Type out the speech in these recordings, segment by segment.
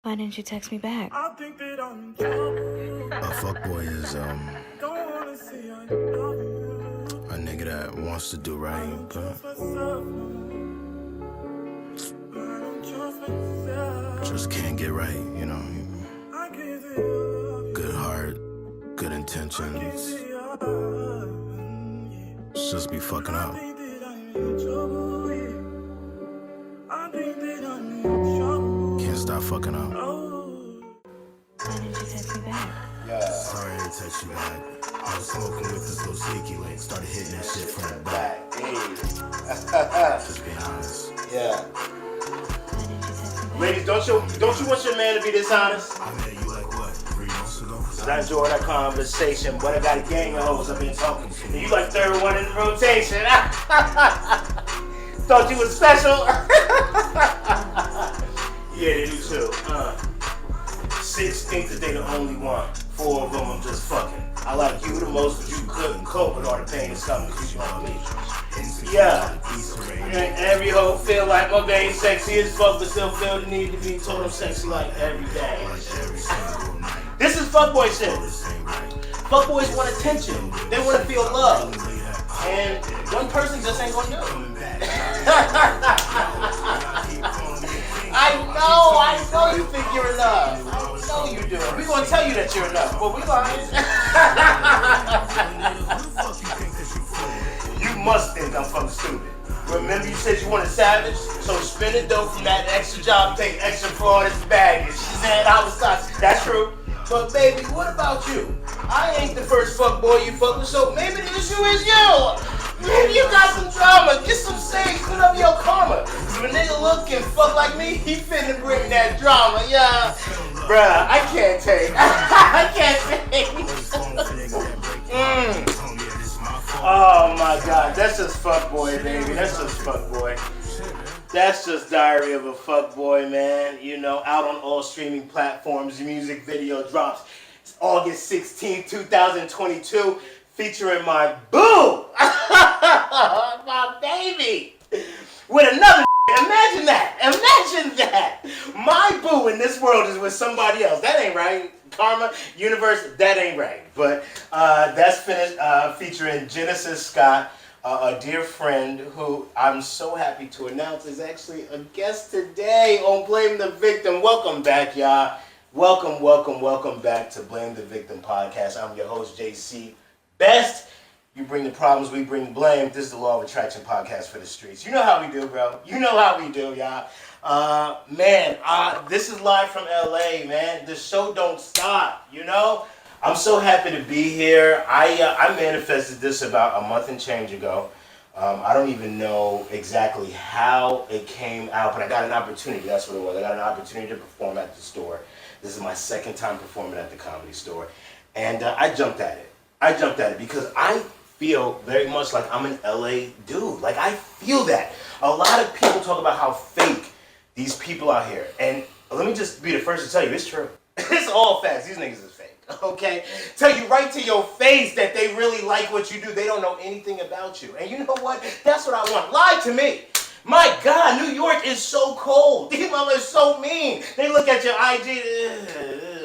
Why didn't you text me back? I think that I'm in trouble. A fuckboy is Don't wanna see I a nigga that wants to do right, but trust myself. I don't trust myself. just can't get right, you know. I can't see you. Good heart, good Can't intentions, see you. just be fucking I up. think that I'm in trouble. I think that I'm in trouble. Can't stop fucking up. Oh. Why didn't you text me back? Sorry I didn't text you back. I was smoking with this little sneaky link, started hitting that shit from the back. Just being honest. Yeah. Why didn't you text me back? Ladies, don't you want your man to be dishonest? I met you like what, 3 months ago? I enjoyed that conversation, but I got a gang of hoes I've been talking to. And you like third one in the rotation. Thought you was special. Yeah, they do too. 6 think that they the only one. 4 of them I'm just fucking. I like you the most, but you couldn't cope with all the pain that's coming because you on me. Yeah. And every hoe feel like my baby sexy as fuck, but still feel the need to be told I'm sexy like every day. This is fuckboy shit. Fuckboys want attention. They want to feel love. And one person just ain't gonna do it. I know you think you're enough. I know you do. We're gonna tell you that you're enough, but we lying. You must think I'm fucking stupid. Remember you said you wanted savage? So spend the dough from that extra job, take extra for all this baggage. She said I was toxic. That's true. But baby, what about you? I ain't the first fuckboy you fuck with, so maybe the issue is you. Maybe you got some drama. Get some sage, put up your karma. If a nigga look and fuck like me, he finna bring that drama, yeah. Bruh, I can't take. I can't take. Oh my god, that's just fuckboy, baby. That's just fuckboy. That's just Diary of a Fuckboy, man. You know, out on all streaming platforms. Music video drops. It's August 16th, 2022, featuring my boo, my baby, with another. Imagine that. Imagine that. My boo in this world is with somebody else. That ain't right. Karma, universe, that ain't right. But that's finished featuring Jenesis Scott, a dear friend who I'm so happy to announce is actually a guest today on Blame the Victim. Welcome back, y'all. Welcome back to Blame the Victim podcast. I'm your host, JC Best. You bring the problems, we bring the blame. This is the Law of Attraction podcast for the streets. You know how we do, bro. You know how we do, y'all. This is live from LA, man. The show don't stop, you know? I'm so happy to be here. I manifested this about a month and change ago. I don't even know exactly how it came out, but I got an opportunity. That's what it was. I got an opportunity to perform at the store. This is my second time performing at the Comedy Store. And I jumped at it. Because I feel very much like I'm an LA dude. Like, I feel that. A lot of people talk about how fake these people out here. And let me just be the first to tell you, it's true. It's all facts. These niggas is fake, okay? Tell you right to your face that they really like what you do. They don't know anything about you. And you know what? That's what I want. Lie to me. My God, New York is so cold. These motherfuckers are so mean. They look at your IG,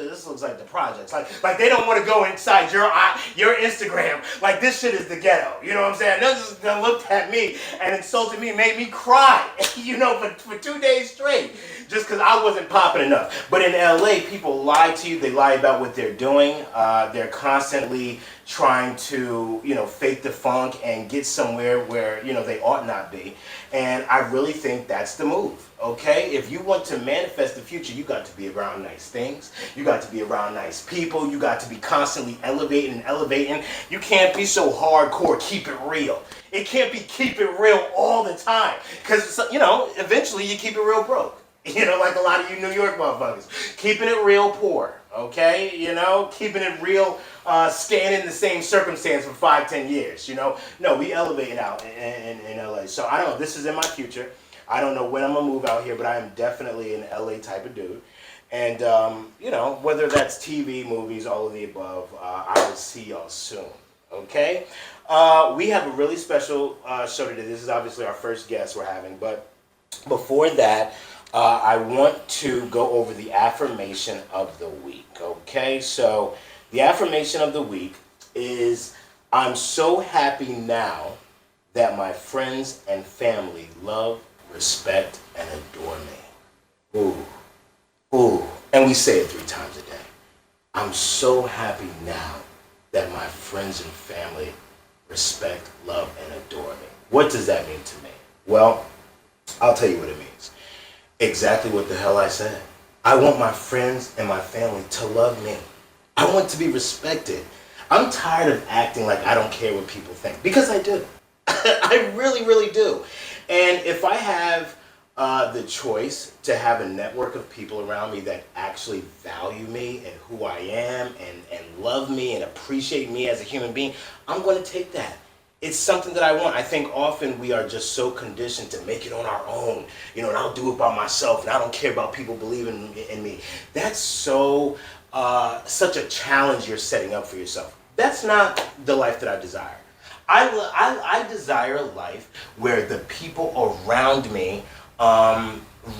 this looks like the projects. Like they don't want to go inside your Instagram. Like, this shit is the ghetto. You know what I'm saying? They looked at me and insulted me, made me cry, you know, for 2 days straight. Just because I wasn't popping enough. But in LA, people lie to you. They lie about what they're doing. They're constantly trying to, you know, fake the funk and get somewhere where, you know, they ought not be. And I really think that's the move, okay? If you want to manifest the future, you got to be around nice things. You got to be around nice people. You got to be constantly elevating. You can't be so hardcore, keep it real. It can't be keep it real all the time. Because, you know, eventually you keep it real broke. You know, like a lot of you New York motherfuckers. Keeping it real poor, okay? You know, keeping it real, staying in the same circumstance for 5-10 years, you know? No, we elevating out in LA. So I don't know, this is in my future. I don't know when I'm gonna move out here, but I am definitely an LA type of dude. And, you know, whether that's TV, movies, all of the above, I will see y'all soon, okay? We have a really special show today. This is obviously our first guest we're having, but before that, I want to go over the affirmation of the week. Okay, so the affirmation of the week is I'm so happy now that my friends and family love, respect, and adore me. Ooh. And we say it 3 times a day. I'm so happy now that my friends and family respect, love, and adore me. What does that mean to me? Well, I'll tell you what it means. Exactly what the hell I said. I want my friends and my family to love me. I want to be respected. I'm tired of acting like I don't care what people think, because I do. I really, really do. And if I have the choice to have a network of people around me that actually value me and who I am and love me and appreciate me as a human being, I'm going to take that. It's something that I want. I think often we are just so conditioned to make it on our own, and I'll do it by myself, and I don't care about people believing in me. That's such a challenge you're setting up for yourself. That's not the life that I desire. I desire a life where the people around me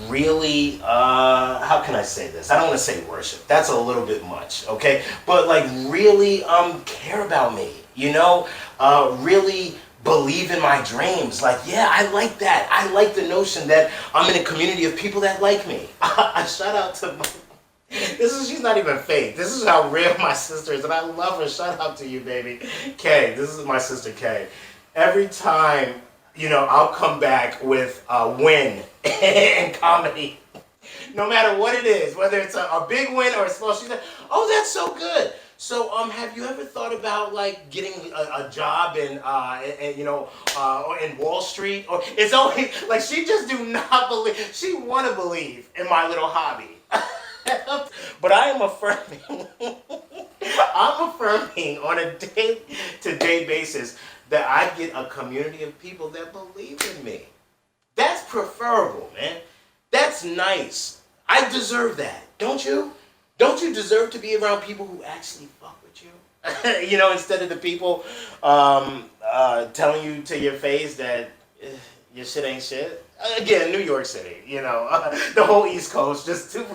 really, how can I say this? I don't want to say worship. That's a little bit much, okay? But like really care about me, really believe in my dreams. Like, yeah, I like that. I like the notion that I'm in a community of people that like me. I shout out to she's not even fake. This is how real my sister is, and I love her. Shout out to you, baby. Kay, this is my sister Kay. Every time, I'll come back with a win in comedy. No matter what it is, whether it's a big win or a small, she's like, oh, that's so good. So, have you ever thought about like getting a job in Wall Street? Or it's always like she just do not believe. She want to believe in my little hobby. But I am affirming. I'm affirming on a day-to-day basis that I get a community of people that believe in me. That's preferable, man. That's nice. I deserve that, don't you? Don't you deserve to be around people who actually fuck with you? Instead of the people telling you to your face that your shit ain't shit. Again, New York City, the whole East Coast, just too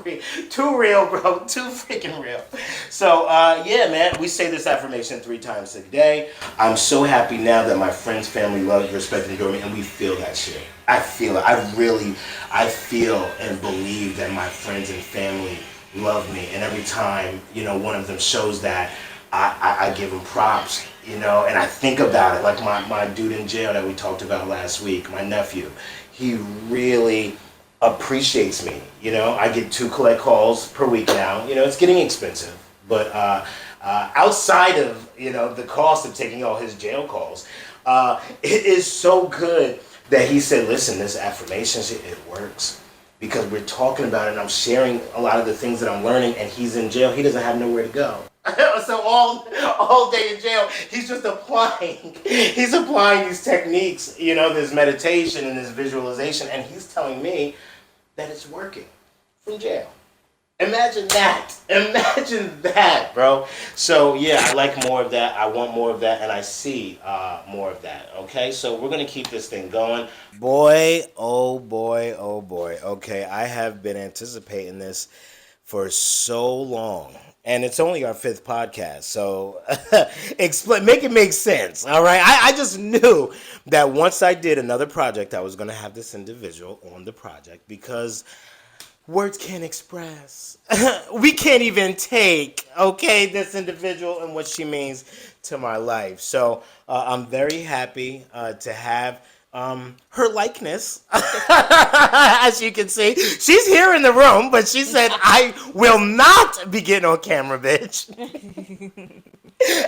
real, bro, too freaking real. So, yeah, man, we say this affirmation 3 times a day. I'm so happy now that my friends, family, love, respect, and adore me, and we feel that shit. I feel it. I feel and believe that my friends and family love me, and every time, one of them shows that, I give them props, and I think about it, like my dude in jail that we talked about last week, my nephew. He really appreciates me. I get 2 collect calls per week now. It's getting expensive, but outside of the cost of taking all his jail calls, it is so good that he said, "Listen, this affirmation shit, it works because we're talking about it. And I'm sharing a lot of the things that I'm learning, and he's in jail. He doesn't have nowhere to go." So all day in jail, he's just applying. He's applying these techniques, this meditation and this visualization, and he's telling me that it's working from jail. Imagine that, bro. So yeah, I like more of that. I want more of that, and I see more of that. Okay, so we're gonna keep this thing going. Boy, oh boy, oh boy. Okay, I have been anticipating this for so long. And it's only our 5th podcast, so make it make sense, all right? I just knew that once I did another project, I was going to have this individual on the project because words can't express. We can't even take, this individual and what she means to my life. So I'm very happy to have her likeness. As you can see, she's here in the room, but she said, I will not be getting on camera, bitch.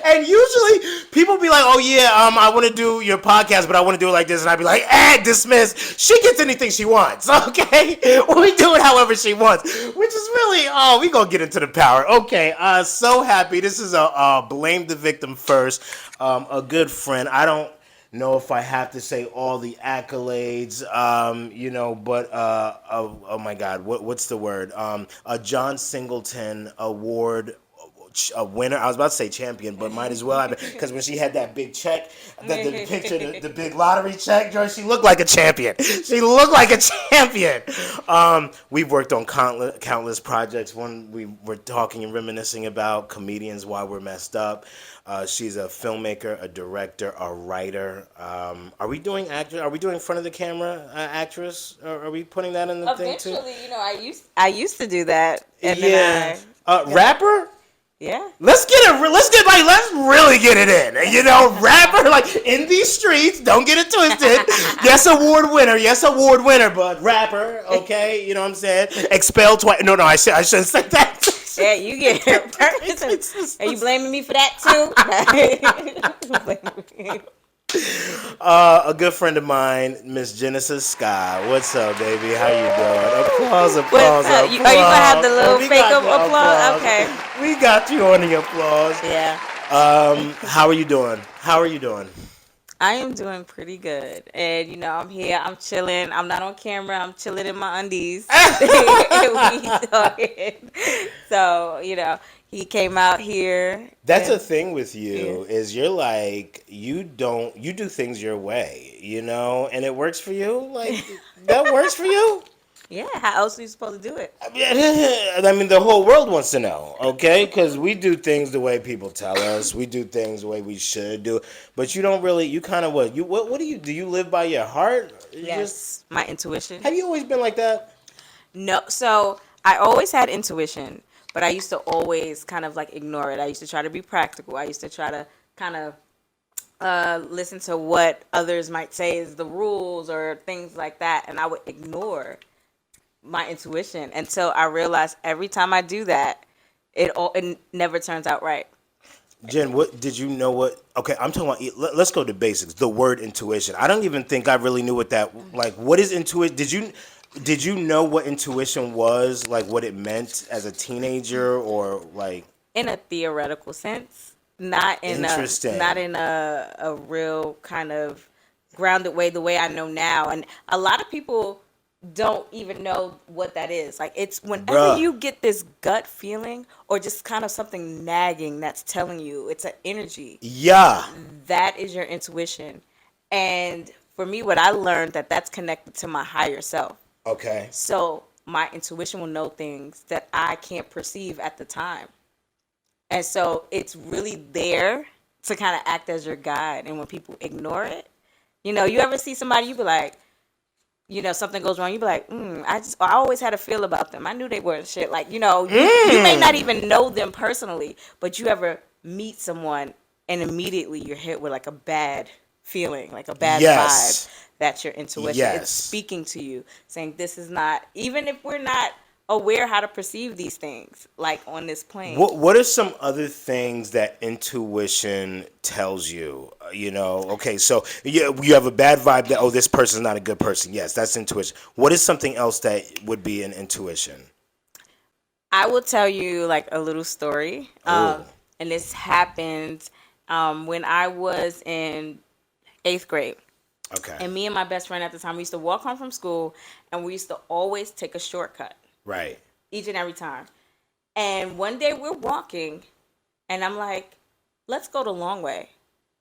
And usually people be like, oh yeah, I want to do your podcast, but I want to do it like this. And I'd be like, dismiss. She gets anything she wants, okay? We do it however she wants, which is really, we gonna get into the power. Okay, so happy. This is a Blame the Victim first. A good friend. I don't know if I have to say all the accolades, but oh my God, what's the word? A John Singleton Award a winner. I was about to say champion, but might as well have been, because when she had that big check, the picture, the big lottery check, Joy, she looked like a champion. She looked like a champion. We've worked on countless projects. One we were talking and reminiscing about comedians while we're messed up. She's a filmmaker, a director, a writer. Are we doing actor? Are we doing front of the camera actress? Or are we putting that in the thing too? Eventually, I used to do that. And Yeah. then Rapper? yeah. Let's really get it in. You know, rapper, like, in these streets, don't get it twisted. Yes, award winner, but rapper, okay, you know what I'm saying? Expelled twice. No, I shouldn't say that. Yeah, you get it. Are you blaming me for that too? A good friend of mine, Miss Jenesis Scott. What's up, baby? How you doing? Applause. Are you gonna have the little fake applause? Okay. We got you on the applause. Yeah. How are you doing? I am doing pretty good. And, I'm here. I'm chilling. I'm not on camera. I'm chilling in my undies. So, he came out here. That's a thing with you, is you're like, you do things your way, and it works for you. Like, that works for you? Yeah, how else are you supposed to do it? I mean, the whole world wants to know, okay? Because we do things the way people tell us. We do things the way we should do. But you don't really, you kind of what do you live by your heart? Yes, my intuition. Have you always been like that? No, so I always had intuition, but I used to always kind of like ignore it. I used to try to be practical. I used to try to kind of listen to what others might say is the rules or things like that, and I would ignore my intuition until I realized every time I do that, it never turns out right. Jen, what did you know? Okay, I'm talking about. Let's go to basics. The word intuition. I don't even think I really knew what that. Like, what is intuition? Did you know what intuition was? Like, what it meant as a teenager, or like in a theoretical sense, not in a real kind of grounded way, the way I know now. And a lot of people don't even know what that is. Like, it's whenever you get this gut feeling or just kind of something nagging that's telling you, it's an energy. Yeah. That is your intuition. And for me, what I learned that's connected to my higher self. Okay. So my intuition will know things that I can't perceive at the time. And so it's really there to kind of act as your guide. And when people ignore it, you ever see somebody, you be like, something goes wrong, you be like, I always had a feel about them. I knew they weren't shit. Like, you may not even know them personally, but you ever meet someone and immediately you're hit with like a bad feeling, like a bad vibe. That's your intuition. Yes. It's speaking to you, saying this is not, even if we're not aware how to perceive these things, like on this plane. What are some other things that intuition tells you? Okay, so you have a bad vibe that, this person's not a good person. Yes, that's intuition. What is something else that would be an intuition? I will tell you like a little story. And this happened when I was in 8th grade. Okay. And me and my best friend at the time, we used to walk home from school and we used to always take a shortcut. Right. Each and every time. And one day we're walking and I'm like, let's go the long way.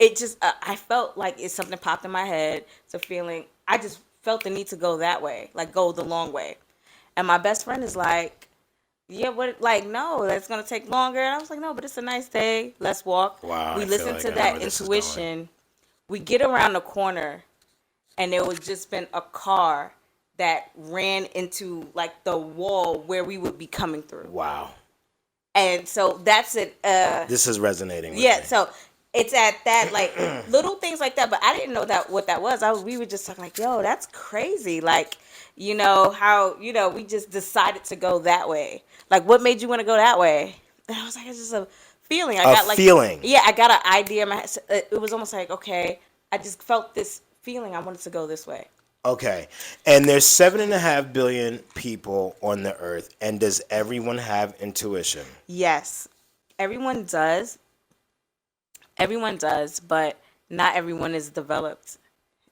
It just, I felt like something popped in my head. It's a feeling, I just felt the need to go that way, like go the long way. And my best friend is like, no, that's going to take longer. And I was like, no, but it's a nice day. Let's walk. Wow. We listened to that intuition. We get around the corner and there was just been a car that ran into like the wall where we would be coming through. Wow. And so that's it. This is resonating with yeah, me. so it's at that, like, little things like that, but I didn't know what that was. We were just talking like, yo, that's crazy. Like, how, we just decided to go that way. Like, what made you want to go that way? And I was like, it's just a feeling. Feeling. Yeah, I got an idea in my head. It was almost like, okay, I just felt this feeling. I wanted to go this way. Okay. And there's 7.5 billion people on the earth. And does everyone have intuition? Yes. Everyone does. Everyone does, but not everyone is developed,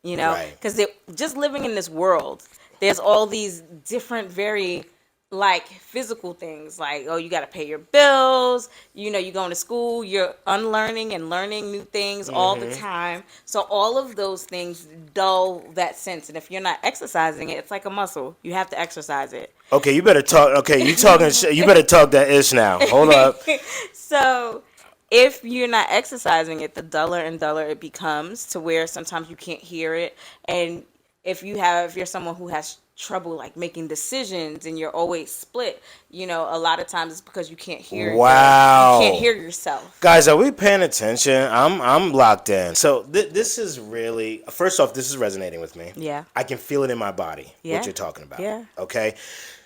Right. Because just living in this world, there's all these different, very like physical things, like, oh, you got to pay your bills, you know, you're going to school, you're unlearning and learning new things all the time. So all of those things dull that sense. And if you're not exercising it, it's like a muscle. You have to exercise it. Okay, you better talk. Okay, you talking. You better talk that ish now. Hold up. So if you're not exercising it, the duller and duller it becomes, to where sometimes you can't hear it. And if you're someone who has trouble like making decisions and you're always split, you know, a lot of times it's because you can't hear. Wow. You can't hear yourself. Guys, are we paying attention? I'm locked in. So this is really, first off, this is resonating with me. Yeah. I can feel it in my body. Yeah. What you're talking about. Yeah. Okay.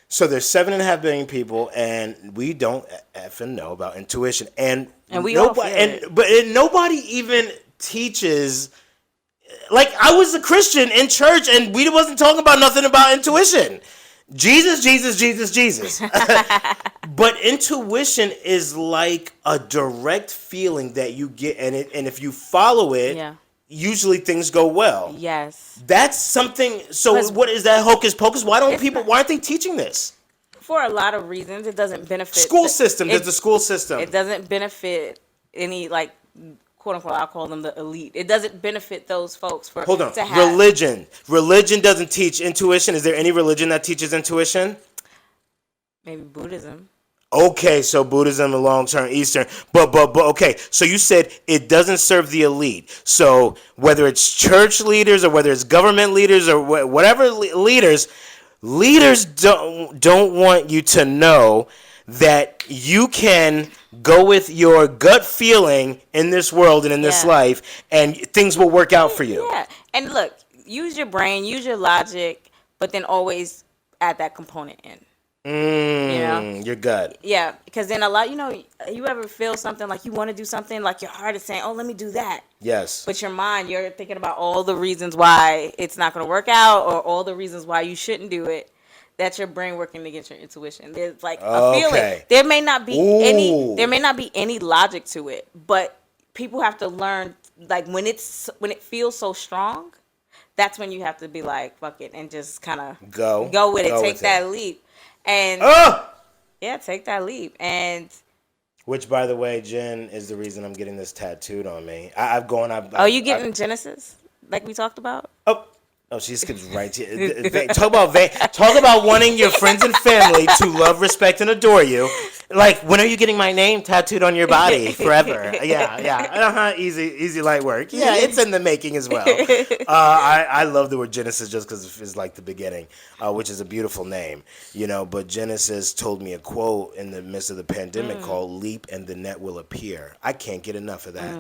So there's 7.5 billion people, and we don't effing know about intuition, and we all feel it. But nobody even teaches. Like, I was a Christian in church, and we wasn't talking about nothing about intuition. Jesus. But intuition is like a direct feeling that you get, and if you follow it, usually things go well. Yes. That's something. So what is that hocus pocus? Why aren't they teaching this? For a lot of reasons, it doesn't benefit school system. There's the school system. It doesn't benefit any, like, quote unquote, I'll call them the elite. It doesn't benefit those folks to have religion. Religion doesn't teach intuition. Is there any religion that teaches intuition? Maybe Buddhism. Okay, so Buddhism and long-term Eastern, but okay. So you said it doesn't serve the elite. So whether it's church leaders or whether it's government leaders or whatever leaders don't want you to know that you can go with your gut feeling in this world and in this life, and things will work out for you. Yeah, and look, use your brain, use your logic, but then always add that component in. You know? Your gut. Yeah, because then a lot, you know, you ever feel something like you want to do something, like your heart is saying, oh, let me do that. Yes. But your mind, you're thinking about all the reasons why it's not going to work out, or all the reasons why you shouldn't do it. That's your brain working against your intuition. There's like a feeling. There may not be any logic to it, but people have to learn, like, when it feels so strong, that's when you have to be like, fuck it, and just kind of go with it. Take that leap. And take that leap. And which, by the way, Jen is the reason I'm getting this tattooed on me. You getting Genesis, like we talked about? Oh, she's right here. Talk about wanting your friends and family to love, respect, and adore you. Like, when are you getting my name tattooed on your body forever? Yeah. Easy light work. Yeah, it's in the making as well. I love the word Genesis just because it's like the beginning, which is a beautiful name, you know. But Genesis told me a quote in the midst of the pandemic called "Leap and the net will appear." I can't get enough of that.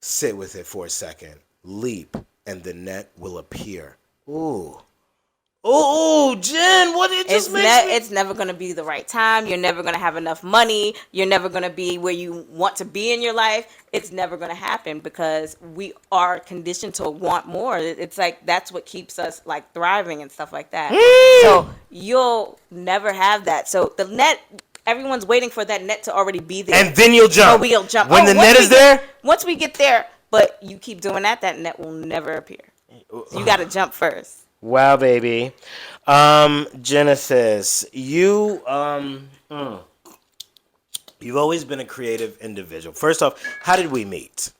Sit with it for a second. Leap and the net will appear. Ooh, Jen, what it just makes me... It's never going to be the right time. You're never going to have enough money. You're never going to be where you want to be in your life. It's never going to happen because we are conditioned to want more. It's like that's what keeps us like thriving and stuff like that. So you'll never have that. So the net, everyone's waiting for that net to already be there. And then you'll jump. So we'll jump. When the net is there? Once we get there, but you keep doing that net will never appear. So you got to jump first. Wow, baby. Genesis, you've always been a creative individual. First off, how did we meet?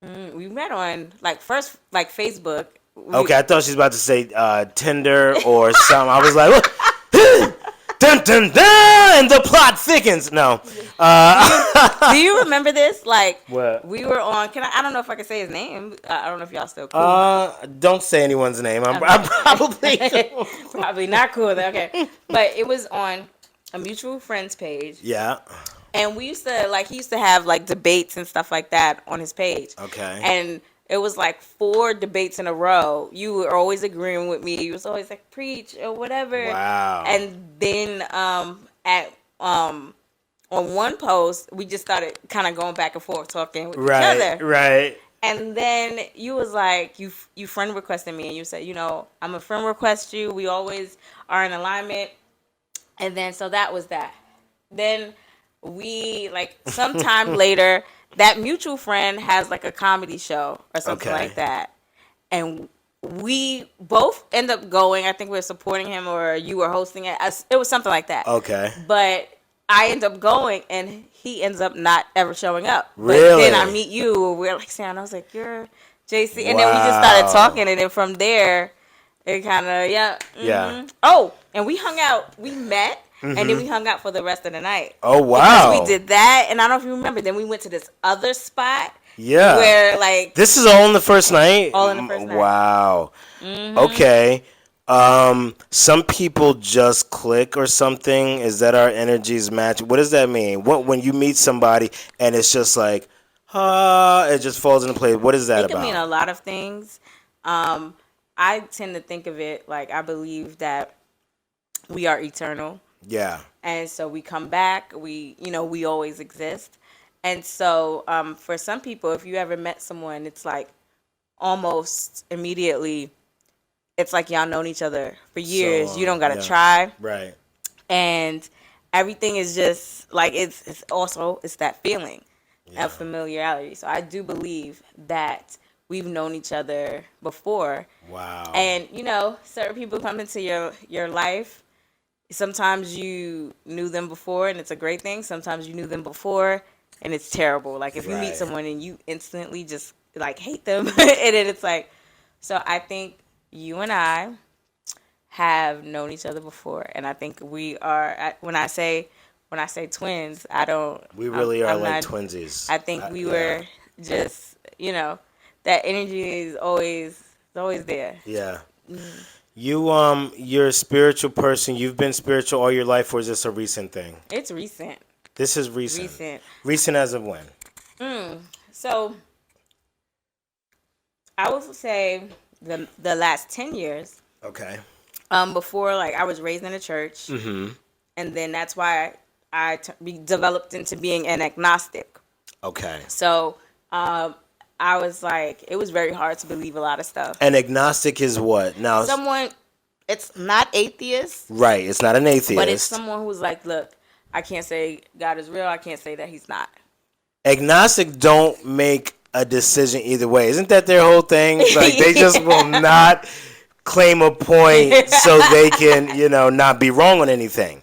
We met on Facebook. Okay, I thought she was about to say Tinder or something. I was like, what? Dun, dun, dun, and the plot thickens. No. Do you remember this? Like, what? We were on. I don't know if I can say his name. I don't know if y'all still cool. Don't say anyone's name. I'm probably probably not cool. Okay, but it was on a mutual friends page. Yeah. And we used to he used to have like debates and stuff like that on his page. Okay. And it was like 4 debates in a row. You were always agreeing with me. You was always like, preach or whatever. Wow. And then on one post, we just started kind of going back and forth talking with each other. Right. And then you was like, you friend requested me, and you said, you know, I'm a friend request you. We always are in alignment. And then so that was that. Then we sometime later. That mutual friend has like a comedy show or something like that. And we both end up going. I think we were supporting him, or you were hosting it. It was something like that. Okay. But I end up going, and he ends up not ever showing up. Really? But then I meet you. We're like, Sam. I was like, you're JC, and then we just started talking, and then from there, it kind of Yeah. Oh, and we hung out. We met. And then we hung out for the rest of the night. Oh, wow. Because we did that, and I don't know if you remember. Then we went to this other spot. Yeah. Where, like... This is all in the first night? All in the first night. Wow. Okay. Some people just click or something. Is that our energies match? What does that mean? When you meet somebody and it's just like, it just falls into place. What is that about? It can mean a lot of things. I tend to think of it like I believe that we are eternal. Yeah. And so we come back. We always exist. And so for some people, if you ever met someone, it's like almost immediately, it's like y'all known each other for years. You don't got to try. Right. And everything is just like, it's that feeling of familiarity. So I do believe that we've known each other before. Wow. And, certain people come into your life. Sometimes you knew them before and it's a great thing. Sometimes you knew them before and it's terrible. Like if you meet someone and you instantly just like hate them and then it's like, so I think you and I have known each other before. And I think we are, when I say twins, we really are like not, twinsies. I think we were just, that energy is always there. Yeah. You're a spiritual person. You've been spiritual all your life, or is this a recent thing? It's recent. This is recent. Recent as of when? So I would say the last 10 years. Okay. Before, like, I was raised in a church. Mm-hmm. And then that's why I developed into being an agnostic. Okay. So I was like, it was very hard to believe a lot of stuff. An agnostic is what? Now, it's not atheist. Right, it's not an atheist. But it's someone who's like, look, I can't say God is real. I can't say that he's not. Agnostic don't make a decision either way. Isn't that their whole thing? Like, they just will not claim a point so they can, not be wrong on anything.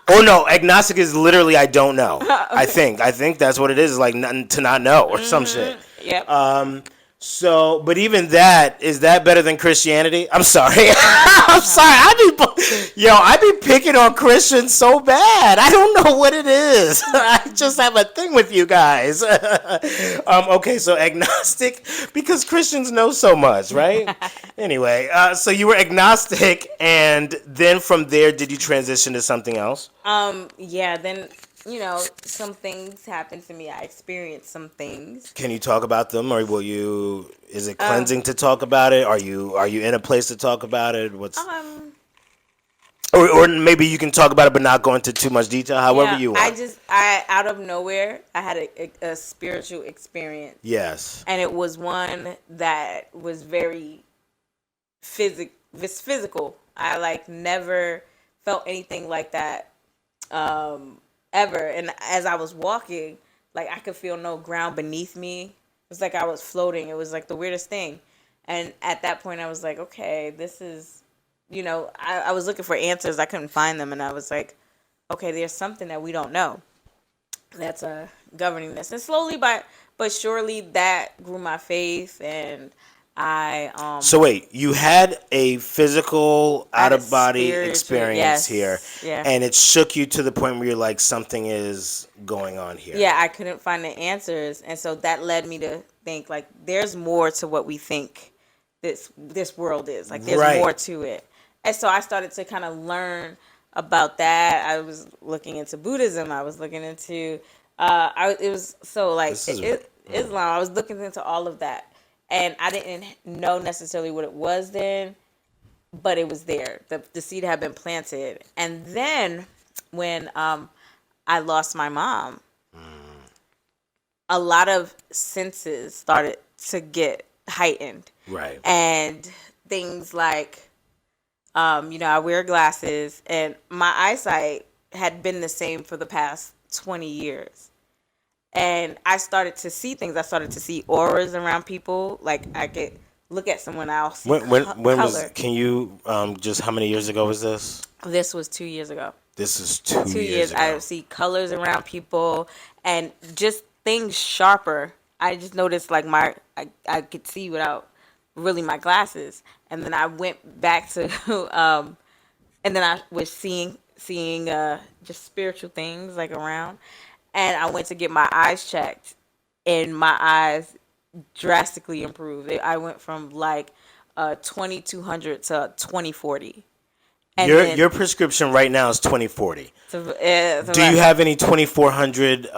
Or no, agnostic is literally I don't know. I think that's what it is, like to not know or some shit. Yep. So, but even that, is that better than Christianity? I'm sorry. I'm sorry. I be picking on Christians so bad. I don't know what it is. I just have a thing with you guys. Okay, so agnostic, because Christians know so much, right? Anyway, so you were agnostic, and then from there, did you transition to something else? Yeah, then... some things happened to me. I experienced some things. Can you talk about them, or is it cleansing to talk about it? Are you in a place to talk about it? Or maybe you can talk about it but not go into too much detail, however you want. I out of nowhere, I had a spiritual experience. Yes. And it was one that was very physical. I never felt anything like that. Ever. And as I was walking, I could feel no ground beneath me. It was like I was floating. It was like the weirdest thing. And at that point I was like, okay, this is, I was looking for answers. I couldn't find them. And I was like, okay, there's something that we don't know that's governing this. And slowly but surely that grew my faith. And So wait, you had a physical out-of-body experience here, and it shook you to the point where you're like, something is going on here. Yeah, I couldn't find the answers, and so that led me to think, there's more to what we think this world is. There's more to it. And so I started to kind of learn about that. I was looking into Buddhism. I was looking into, Islam. I was looking into all of that. And I didn't know necessarily what it was then, but it was there. The seed had been planted. And then when I lost my mom, a lot of senses started to get heightened. Right. And things like, I wear glasses, and my eyesight had been the same for the past 20 years. And I started to see things. I started to see auras around people. I could look at someone else. When was? Color. Can you just how many years ago was this? This was 2 years ago. This is 2 2 years years. ago. I see colors around people and just things sharper. I just noticed like I could see without really my glasses, and then I went back to and then I was seeing just spiritual things like around, and I went to get my eyes checked, and my eyes drastically improved. I went from like 2200 to 2040. And Your prescription right now is 2040. Do Do you have any 2400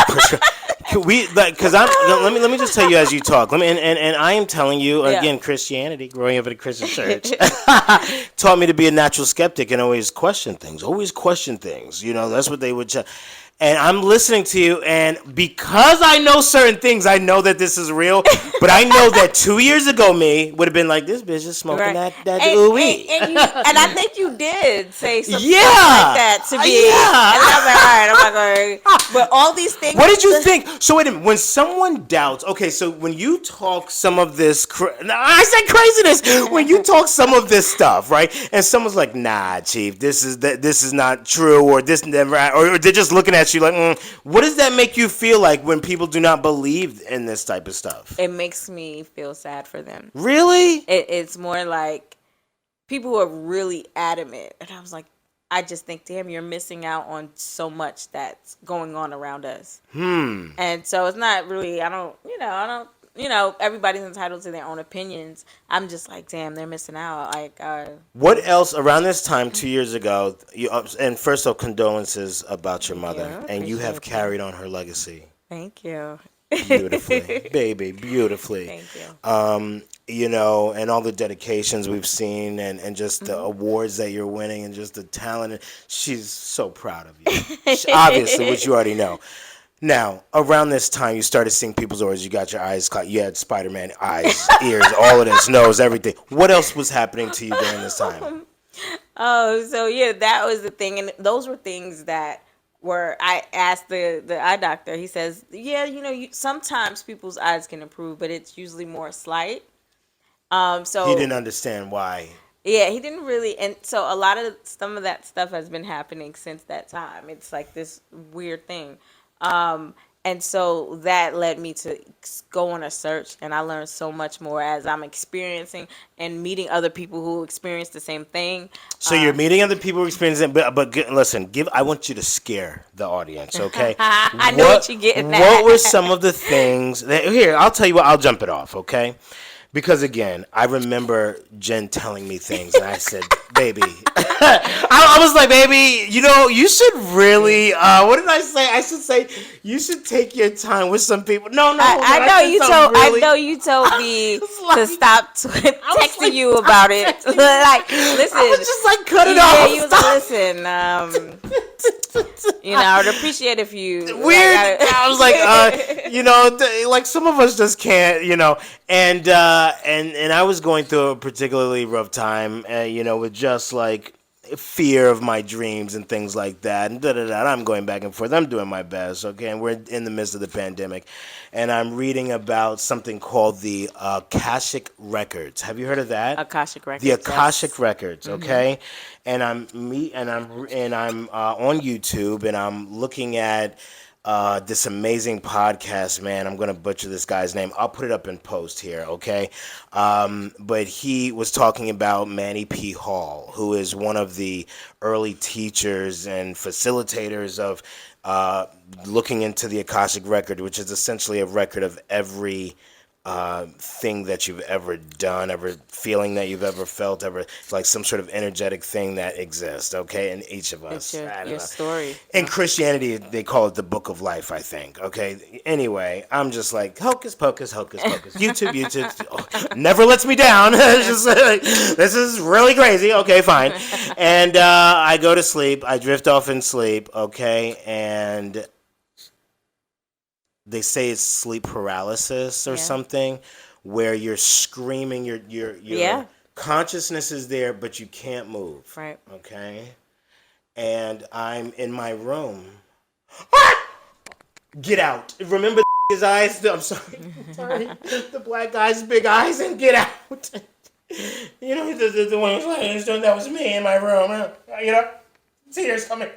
prescription? Because let me just tell you as you talk. And I am telling you again, Christianity, growing up in a Christian church, taught me to be a natural skeptic and always question things. You know, that's what they would. And I'm listening to you, and because I know certain things, I know that this is real. But I know that 2 years ago, me would have been like, "This bitch is smoking that ooey." And I think you did say something Yeah. like that to me. Yeah. And I was like, all right, I'm not going. But all these things. What did you think? So wait a minute. When someone doubts, okay, so when you talk some of this, I said craziness. When you talk some of this stuff, right? And someone's like, "Nah, Chief, this is not true," or this never, or they're just looking at you like, what does that make you feel like when people do not believe in this type of stuff? It makes me feel sad for them. Really? It's more like people who are really adamant, and I was like, I just think, damn, you're missing out on so much that's going on around us. And so it's not really. I don't. Everybody's entitled to their own opinions. I'm just like, damn, they're missing out. Like, what else around this time 2 years ago? And first off, condolences about your mother, and you have carried on her legacy. Thank you. Beautifully, baby, beautifully. Thank you. You know, and all the dedications we've seen, and just the awards that you're winning, and just the talent. She's so proud of you. Obviously, which you already know. Now, around this time, you started seeing people's orders. You got your eyes caught. You had Spider-Man eyes, ears, all of this, nose, everything. What else was happening to you during this time? Oh, so yeah, that was the thing, and those were things that were. I asked the eye doctor. He says, yeah, sometimes people's eyes can improve, but it's usually more slight. So he didn't understand why. Yeah, he didn't really, and so some of that stuff has been happening since that time. It's like this weird thing. And so that led me to go on a search, and I learned so much more as I'm experiencing and meeting other people who experience the same thing. So you're meeting other people who experience it, but listen, I want you to scare the audience, okay? I know what you're getting at. What were some of the things here, I'll tell you what, I'll jump it off, okay? Because again, I remember Jen telling me things, and I said, "Baby," I was like, "Baby, you should really." What did I say? I should say you should take your time with some people. No. I know you told me to stop texting you about it. Like, listen. I was just like, cut it off. Yeah, you was like, listen. I would appreciate if you. Weird. I was like, like some of us just can't, and I was going through a particularly rough time, with just like fear of my dreams and things like that, and I'm going back and forth. I'm doing my best, okay? And we're in the midst of the pandemic, and I'm reading about something called the Akashic Records. Have you heard of that? Akashic Records. The Akashic yes. Records, okay? And I'm on YouTube, and I'm looking at this amazing podcast, man. I'm going to butcher this guy's name. I'll put it up in post here, okay? But he was talking about Manny P. Hall, who is one of the early teachers and facilitators of looking into the Akashic Record, which is essentially a record of every thing that you've ever done, every feeling that you've ever felt, it's like some sort of energetic thing that exists, okay, in each of us. It's your story. In Christianity, they call it the Book of Life, I think, okay? Anyway, I'm just like, hocus pocus, hocus pocus. YouTube, never lets me down. Just like, this is really crazy. Okay, fine. And I go to sleep. I drift off in sleep, okay, and they say it's sleep paralysis or something, where you're screaming, your consciousness is there, but you can't move. Right. Okay? And I'm in my room. Get out. Remember his eyes. I'm sorry. The black guy's big eyes and Get Out. You know, the one who's like, that was me in my room. You know, tears coming.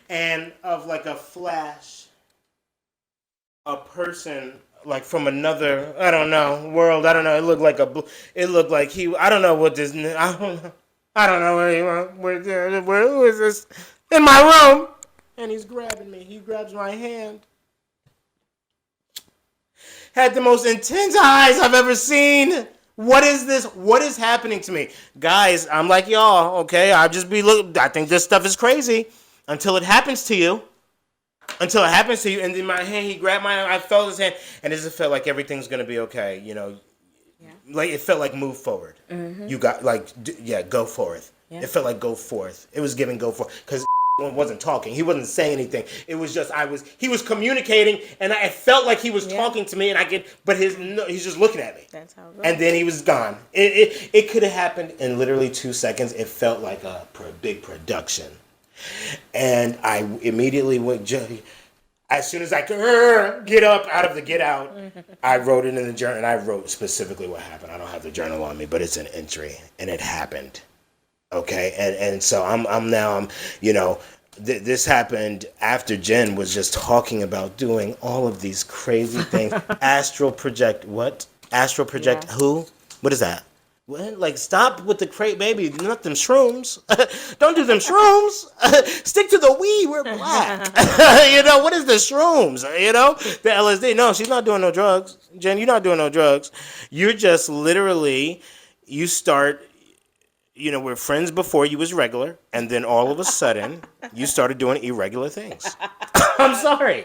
And of like a flash, a person like from another, I don't know, world. I don't know. It looked like he. I don't know what this. I don't know where he went. Who is this? In my room. And he's grabbing me. He grabs my hand. Had the most intense eyes I've ever seen. What is this? What is happening to me? Guys, I'm like y'all, okay? I think this stuff is crazy until it happens to you. And in my hand, he grabbed I felt his hand, and it just felt like everything's going to be okay, you know. Yeah. Like, it felt like move forward. Mm-hmm. You got, like, go forth. Yeah. It felt like go forth. It was giving go forth. Because wasn't talking. He wasn't saying anything. It was just he was communicating, and I felt like he was talking to me, and but he's just looking at me. That's how it goes. And then he was gone. It could have happened in literally 2 seconds. It felt like a big production, and I immediately went. As soon as I could get up out of the Get Out, I wrote it in the journal, and I wrote specifically what happened. I don't have the journal on me, but it's an entry, and it happened. Okay, and so I'm you know, this happened after Jen was just talking about doing all of these crazy things. Astral project what? Astral project who? What is that? What? Like, stop with the crate, baby. Not them shrooms. Don't do them shrooms. Stick to the weed. We're black. You know, what is the shrooms? You know, the LSD. No, she's not doing no drugs. Jen, you're not doing no drugs. You're just literally, you start. You know, we're friends before you was regular, and then all of a sudden, you started doing irregular things. I'm sorry.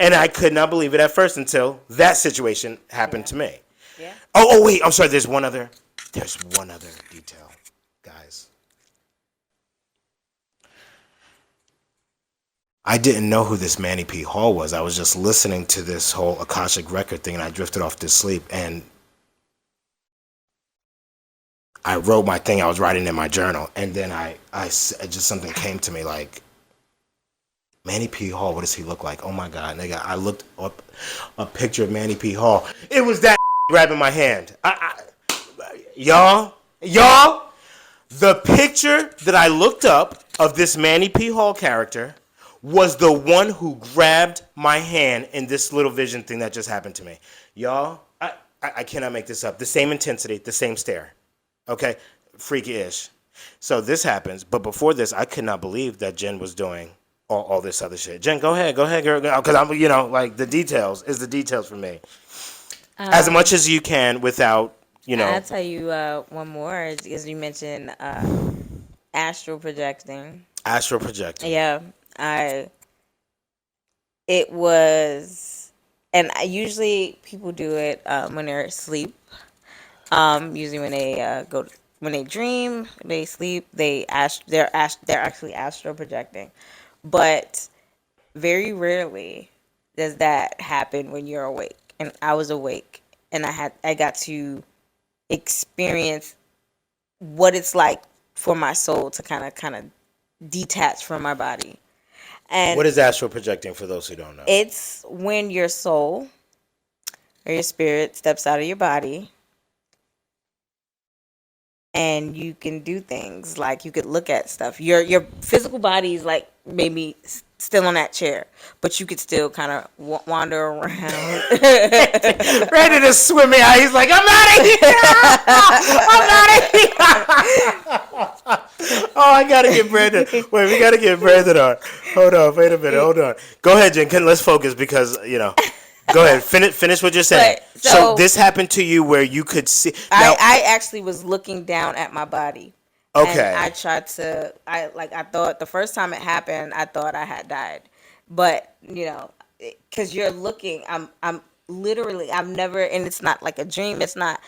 And I could not believe it at first until that situation happened to me. Yeah. Oh, wait, I'm sorry, there's one other detail, guys. I didn't know who this Manny P. Hall was. I was just listening to this whole Akashic record thing, and I drifted off to sleep, and I wrote my thing I was writing in my journal, and then I just something came to me like, Manny P. Hall, what does he look like? Oh my God, nigga, I looked up a picture of Manny P. Hall. It was that grabbing my hand. Y'all, the picture that I looked up of this Manny P. Hall character was the one who grabbed my hand in this little vision thing that just happened to me. Y'all, I cannot make this up. The same intensity, the same stare. Okay, freaky-ish. So this happens, but before this, I could not believe that Jen was doing all this other shit. Jen, go ahead, girl, because I'm, you know, like the details for me. As much as you can without, you know. I'll tell you one more, as you mentioned, astral projecting. Astral projecting. Yeah, it was, and usually people do it when they're asleep. Usually when they dream, they sleep, they're actually astral projecting. But very rarely does that happen when you're awake. And I was awake, and I got to experience what it's like for my soul to kind of detach from my body. And what is astral projecting for those who don't know? It's when your soul or your spirit steps out of your body. And you can do things like you could look at stuff. Your physical body is like maybe still on that chair, but you could still kind of wander around. Ready to swim me out. He's like, I'm out of here. Oh, I gotta get Brandon. Wait, we gotta get Brandon on. Hold on. Wait a minute. Hold on. Go ahead, Jen. Let's focus because you know. Go ahead. Finish what you're saying. So this happened to you where you could see. Now, I actually was looking down at my body. Okay. And I tried to. I thought the first time it happened, I thought I had died, but you know, because you're looking. I'm literally. I've never, and it's not like a dream. It's not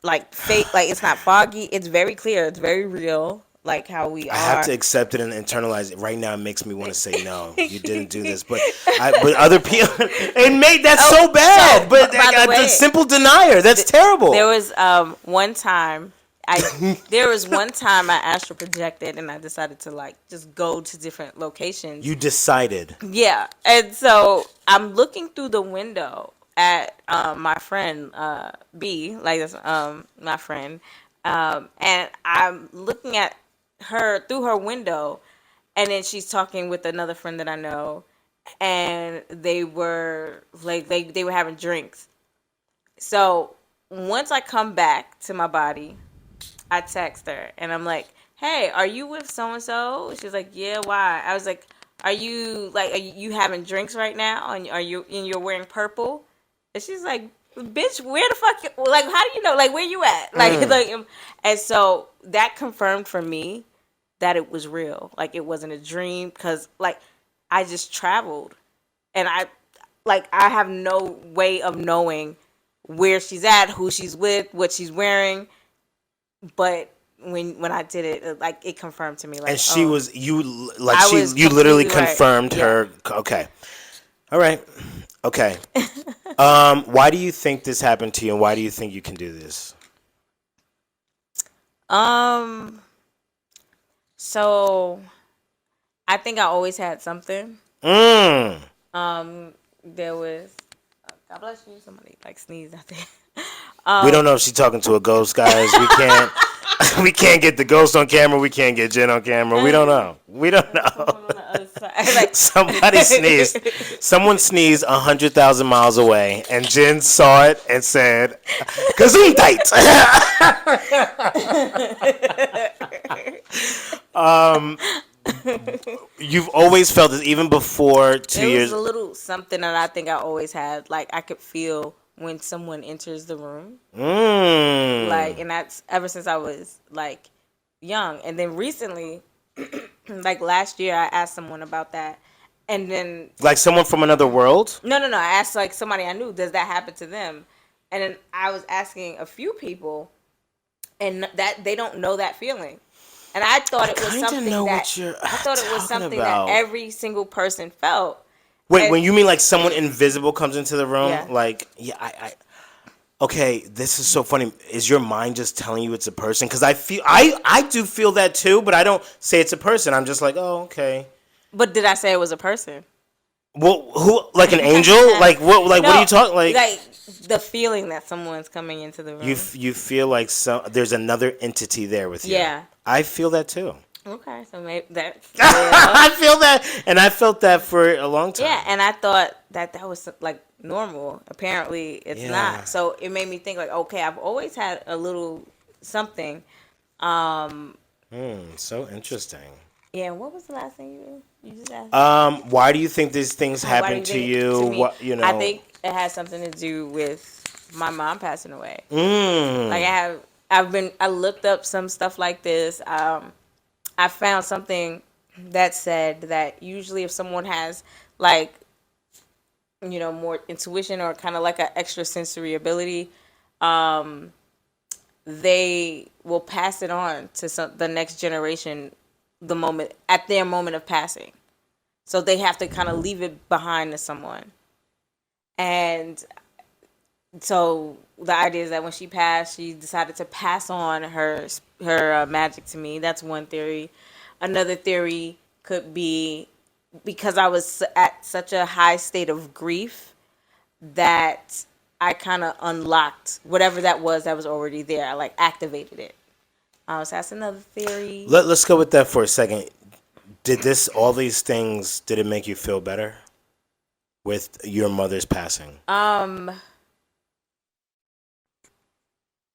like fake. Like it's not foggy. It's very clear. It's very real. Like how we are. I have to accept it and internalize it. Right now, it makes me want to say no. You didn't do this, but other people. It made that so bad. But the simple denier. That's terrible. There was one time, there was one time I astral projected and I decided to like just go to different locations. You decided. Yeah, and so I'm looking through the window at my friend B, like that's my friend, and I'm looking at her through her window, and then she's talking with another friend that I know, and they were like they were having drinks. So once I come back to my body, I text her and I'm like, "Hey, are you with so and so?" She's like, "Yeah, why?" I was like, are you having drinks right now? And you're wearing purple?" And she's like, "Bitch, where the fuck? Like, how do you know? Like, where you at?" And so that confirmed for me that it was real. Like, it wasn't a dream, because like I just traveled, and I have no way of knowing where she's at, who she's with, what she's wearing, but when I did it, like, it confirmed to me, like, and she was you completely literally right. confirmed Yeah. her. Okay, all right, okay. Why do you think this happened to you, and why do you think you can do this? So I think I always had something. Mm. There was, God bless you, somebody like sneezed out there. We don't know if she's talking to a ghost, guys. We can't. We can't get the ghost on camera. We can't get Jen on camera. We don't know. We don't know. Someone on the other side, like, Somebody sneezed. Someone sneezed 100,000 miles away, and Jen saw it and said, "Gesundheit." You've always felt this, even before 2 It years. was a little something that I think I always had. Like, I could feel when someone enters the room. Like, and that's ever since I was like young. And then recently, like last year, I asked someone about that. And then, Like someone from another world? no. I asked like somebody I knew, does that happen to them? And then I was asking a few people, and that they don't know that feeling. And I thought it was kinda something know that what you're I thought it was talking something about. that every single person felt. Wait, And- when you mean like someone invisible comes into the room? Yeah. Like, yeah, I okay, this is so funny. Is your mind just telling you it's a person? Because I do feel that too, but I don't say it's a person. I'm just like, oh, okay. But did I say it was a person? Well, who, like an angel? Like what? Like what are you talking? Like the feeling that someone's coming into the room. you feel like there's another entity there with you. Yeah. I feel that too. Okay, so maybe that. I feel that, and I felt that for a long time. Yeah, and I thought that was like normal. Apparently, it's Yeah. not. So it made me think like, okay, I've always had a little something. So interesting. Yeah. What was the last thing you just asked? Why do you think these things Why do happen you to think- you? me? What you know? I think it has something to do with my mom passing away. Mm. Like I looked up some stuff like this. I found something that said that usually if someone has like, more intuition or kind of like an extrasensory ability, they will pass it on to the next generation at their moment of passing. So they have to kind of leave it behind to someone. And so the idea is that when she passed, she decided to pass on her magic to me. That's one theory. Another theory could be because I was at such a high state of grief that I kind of unlocked whatever that was already there. I like activated it. So that's another theory. Let's go with that for a second. Did all these things, did it make you feel better with your mother's passing?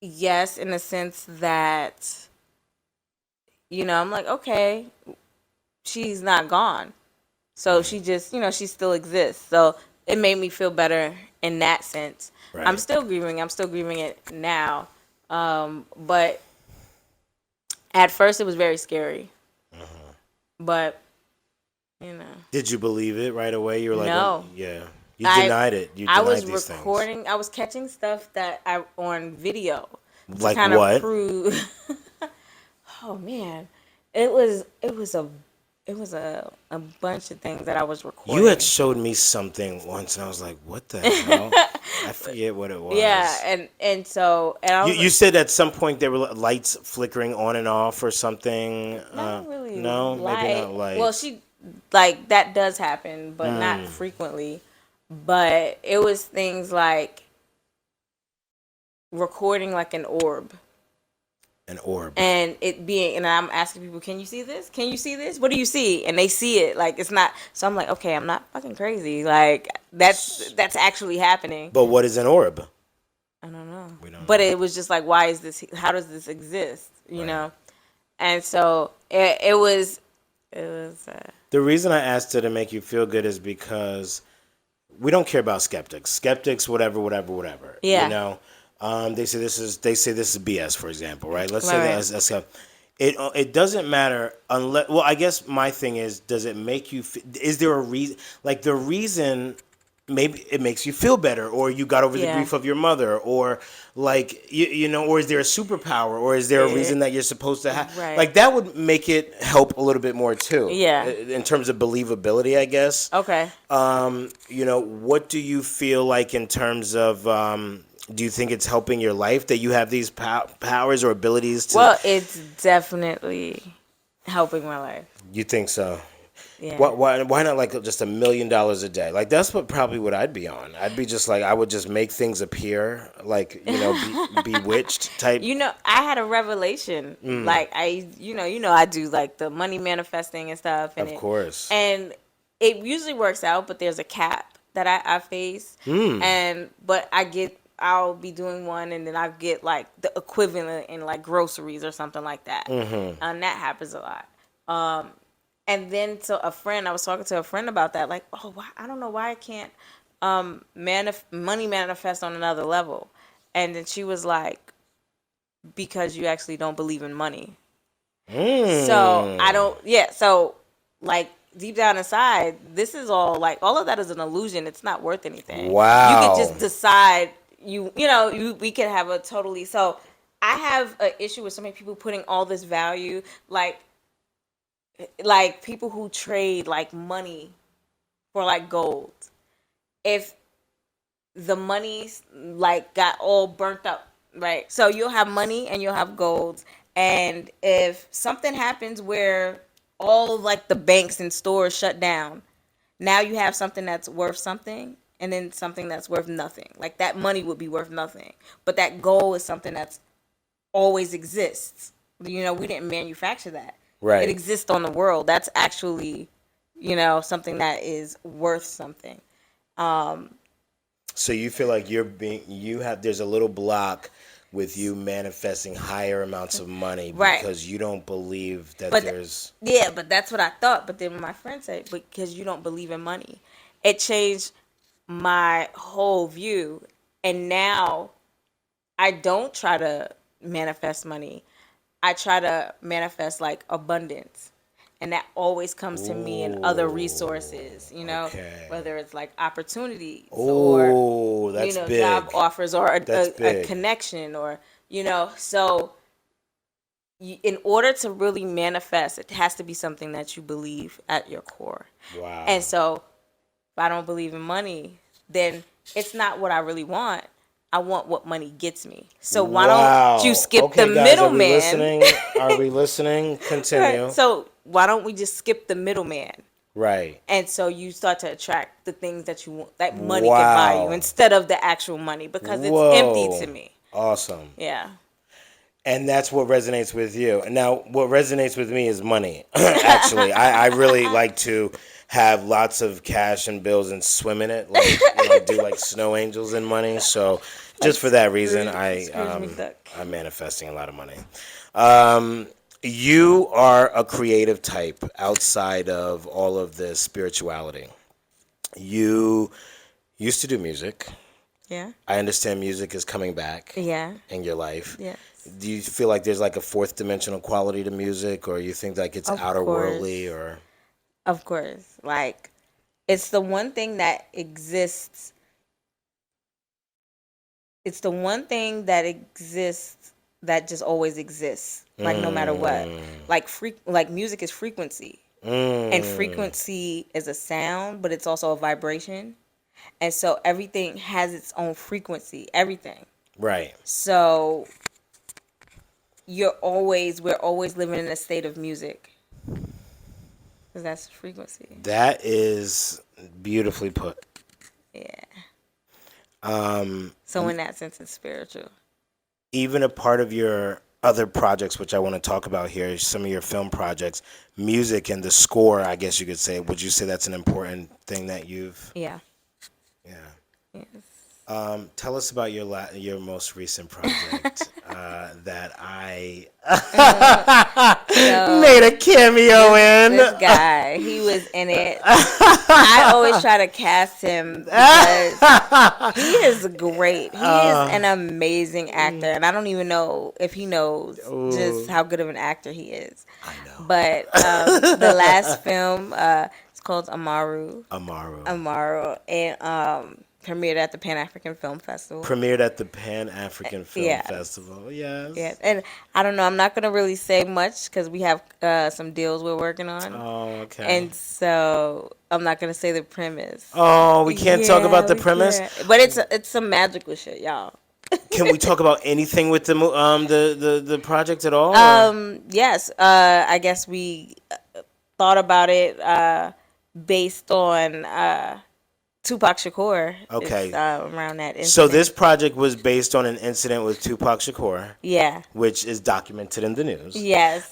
Yes, in the sense that, I'm like, okay, she's not gone. So she just, she still exists. So it made me feel better in that sense. Right. I'm still grieving it now. But at first it was very scary. But, Did you believe it right away? You were like, No. oh, yeah. You denied it. You denied I was these recording. I was catching stuff that on video. To Like kind of what? Prove. Oh man, it was a bunch of things that I was recording. You had showed me something once, and I was like, what the hell? I forget what it was. Yeah, and so and I was You said at some point there were lights flickering on and off or something. not really No, maybe not lights. Well, she like that does happen, but not frequently. But it was things like recording like an orb. An orb. And it being, and I'm asking people, can you see this? Can you see this? What do you see? And they see it. Like, it's not, so I'm like, okay, I'm not fucking crazy. Like, that's actually happening. But what is an orb? I don't know. We don't But know. it was just like, why is this, how does this exist? You know? And so it was. The reason I asked her to make you feel good is because we don't care about skeptics. Skeptics, whatever. Yeah. You know? They say this is BS, for example, right? Let's say Right. that's it doesn't matter unless. Well, I guess my thing is, does it make you? Is there a reason? Like the reason, maybe it makes you feel better, or you got over the grief of your mother, or like you know, or is there a superpower, or is there a reason that you're supposed to have? Right. Like that would make it help a little bit more too. Yeah. In terms of believability, I guess. Okay. You know, what do you feel like in terms of? Do you think it's helping your life that you have these powers or abilities to? Well, it's definitely helping my life. You think so? Yeah. Why not like just $1 million a day? Like that's probably what I'd be on. I'd be just like I would just make things appear, like you know, bewitched type. You know, I had a revelation. Like I do like the money manifesting and stuff. And Of course. And it usually works out, but there's a cap that I face. But I'll be doing one, and then I get like the equivalent in like groceries or something like that. And that happens a lot. And then I was talking to a friend about that, like, oh, I don't know why I can't money manifest on another level. And then she was like, because you actually don't believe in money. So I don't, so like deep down inside, this is all like, all of that is an illusion. It's not worth anything. Wow. You could just decide, we could have a totally, so I have an issue with so many people putting all this value, like people who trade like money for like gold. If the money like got all burnt up, right? So you'll have money and you'll have gold. And if something happens where all of like the banks and stores shut down, now you have something that's worth something and then something that's worth nothing. Like that money would be worth nothing. But that gold is something that's always exists. You know, we didn't manufacture that. Right. It exists on the world. That's actually, something that is worth something. So you feel like there's a little block with you manifesting higher amounts of money Right. because you don't believe that But there's. Yeah, but that's what I thought. But then when my friend said, because you don't believe in money, it changed my whole view. And now I don't try to manifest money. I try to manifest like abundance. And that always comes to me in other resources, Okay. whether it's like opportunities Oh, that's big. job offers or a big. connection or, so in order to really manifest, it has to be something that you believe at your core. Wow. And so if I don't believe in money, then it's not what I really want. I want what money gets me. So why don't you skip the middleman? Are we listening? Continue. Right. So why don't we just skip the middleman? Right. And so you start to attract the things that you want, that money can buy you, instead of the actual money, because it's empty to me. Awesome. Yeah. And that's what resonates with you. Now, what resonates with me is money. Actually, I really like to have lots of cash and bills and swim in it, like do like snow angels in money. So, just for that reason, I'm manifesting a lot of money. You are a creative type outside of all of the spirituality. You used to do music. Yeah. I understand music is coming back. Yeah. In your life. Yes. Do you feel like there's like a fourth dimensional quality to music, or you think like it's outer worldly, or? Of course. Like, it's the one thing that exists. It's the one thing that exists that just always exists. Like, no matter what. Like music is frequency. And frequency is a sound, but it's also a vibration. And so everything has its own frequency, everything. Right. So we're always living in a state of music. Because that's frequency. That is beautifully put. Yeah. So in that sense, it's spiritual. Even a part of your other projects, which I want to talk about here, some of your film projects, music and the score, I guess you could say. Would you say that's an important thing that you've... Yeah. Yeah. Yes. Tell us about your most recent project that I made a cameo in. This guy, he was in it. I always try to cast him because he is great. He is an amazing actor, and I don't even know if he knows just how good of an actor he is. I know. But the last film, it's called Amaru, and premiered at the Pan African Film Festival. Yes. Yeah, and I don't know. I'm not gonna really say much because we have some deals we're working on. Oh, okay. And so I'm not gonna say the premise. Oh, we can't talk about the premise. Can't. But it's some magical shit, y'all. Can we talk about anything with the project at all? Yes. I guess we thought about it based on Tupac Shakur. Okay. Around that incident. So this project was based on an incident with Tupac Shakur. Yeah. Which is documented in the news. Yes.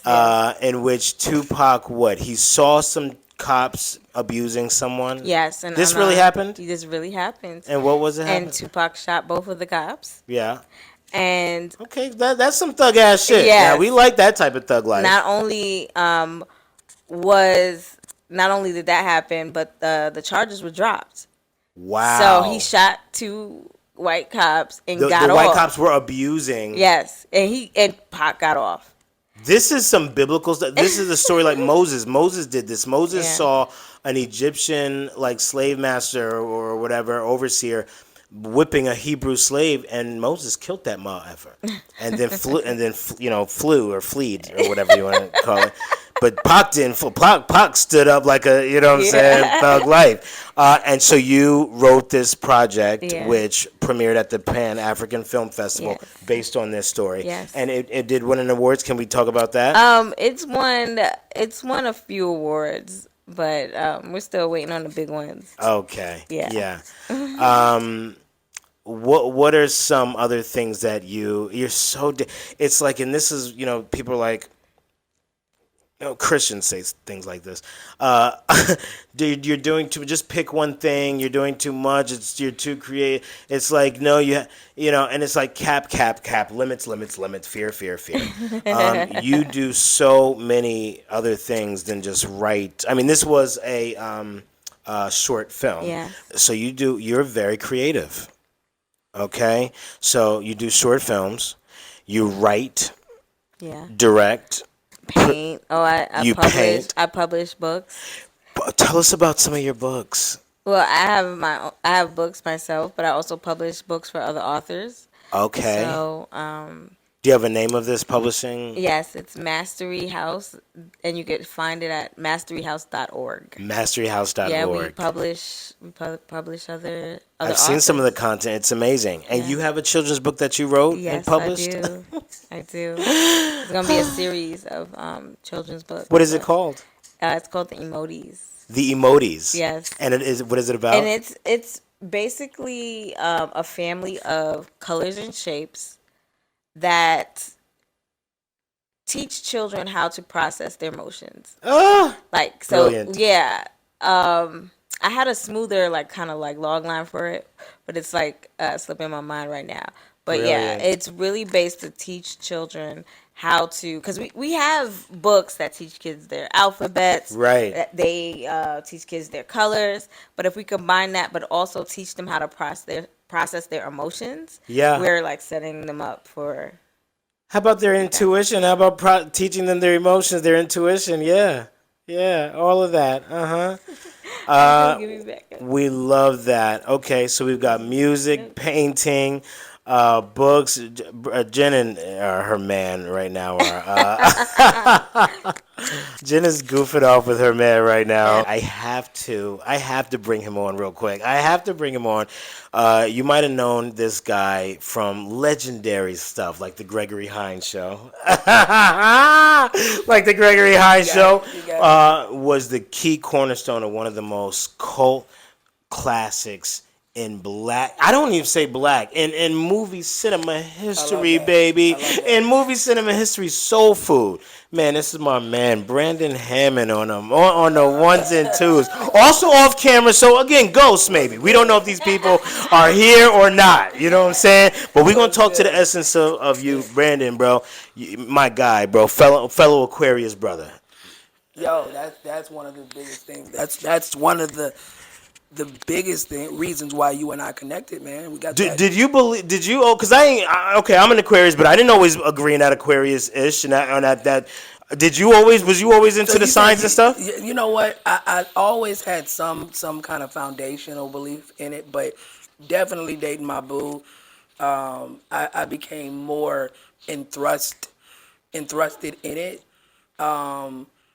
In which Tupac, he saw some cops abusing someone. Yes. And this really happened? This really happened. And what was it? And Tupac shot both of the cops. Yeah. And okay, that's some thug ass shit. Yes. Yeah, we like that type of thug life. Not only did that happen, but the charges were dropped. Wow. So he shot 2 white cops and got off. The white cops were abusing. Yes, and Pac got off. This is some biblical stuff. This is a story like Moses. Moses did this. Moses saw an Egyptian slave master or whatever, overseer, whipping a Hebrew slave, and Moses killed that motherfucker. And then flew or fleed or whatever you want to call it. But Pac didn't. Pac stood up like a, thug life. And so you wrote this project, which premiered at the Pan African Film Festival, based on this story. Yes. And it did win an awards. Can we talk about that? It's won a few awards, but we're still waiting on the big ones. Okay. Yeah. What are some other things that you're so? It's like, and this is people are like. Christians say things like this. You're doing too. Just pick one thing. You're doing too much. You're too creative. It's like no, and it's like cap, limits, fear. You do so many other things than just write. I mean, this was a short film. Yeah. So you're very creative. Okay, so you do short films. You write. Yeah. Direct. Paint. I publish books. Tell us about some of your books. Well, I have books myself, but I also publish books for other authors. Okay. So, do you have a name of this publishing? Yes, it's Mastery House, and you can find it at masteryhouse.org. Masteryhouse.org. Yeah, we publish other I've authors. seen some of the content. It's amazing. And you have a children's book that you wrote and published? Yes, I do. It's going to be a series of children's books. What is it called? It's called The Emoties. The Emoties. Yes. And what is it about? And it's basically a family of colors and shapes that teach children how to process their emotions. Brilliant. Yeah. I had a smoother log line for it, but it's slipping my mind right now. But Brilliant. Yeah, it's really based to teach children how to, because we have books that teach kids their alphabets. Right. That they teach kids their colors. But if we combine that, but also teach them how to process their emotions, we're setting them up for. How about their intuition? How about teaching them their emotions, their intuition? Yeah, all of that. Give me back up. We love that. Okay, so we've got music, painting. books. Jen and her man right now are. Jen is goofing off with her man right now. I have to bring him on real quick. I have to bring him on. You might have known this guy from legendary stuff like the Gregory Hines show. Like the Gregory Hines show was the key cornerstone of one of the most cult classics in black. I don't even say black. In movie cinema history, baby. In movie cinema history, soul food. Man, this is my man, Brandon Hammond on the ones and twos. Also off camera, so again, ghosts maybe. We don't know if these people are here or not. You know what I'm saying? But we're going to talk to the essence of you, Brandon, bro. My guy, bro. Fellow Aquarius brother. Yo, that's one of the biggest things. That's one of the biggest reasons why you and I connected, man. We got. Did you believe? Did you? Oh, because I'm an Aquarius, but I didn't always agree in that Aquarius-ish and that. Did you always? Was you always into the signs and stuff? You know what? I always had some kind of foundational belief in it, but definitely dating my boo, I became more entrusted in it.